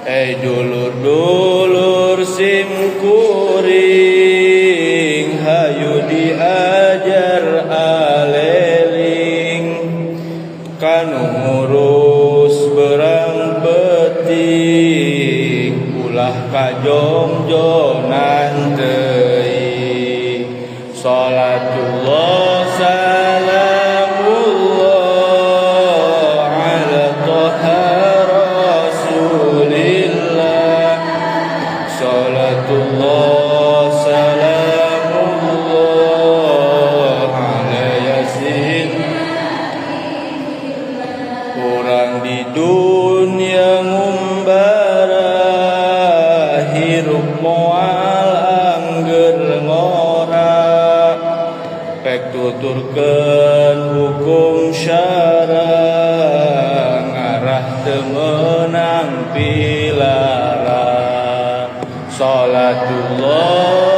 Dulur-dulur sim kuring, hayu diajar aleling, kanu ngurus berang peting, ulah kajongjonan teuing. Salatullah salamullah ala toha rasulillah. Salatullah salamullah ala yasin. Orang di dunia ngumbara, hirup moal angger ngora, pek tuturkeun hukum syara, ngarah teu meunang pilara. Salatullah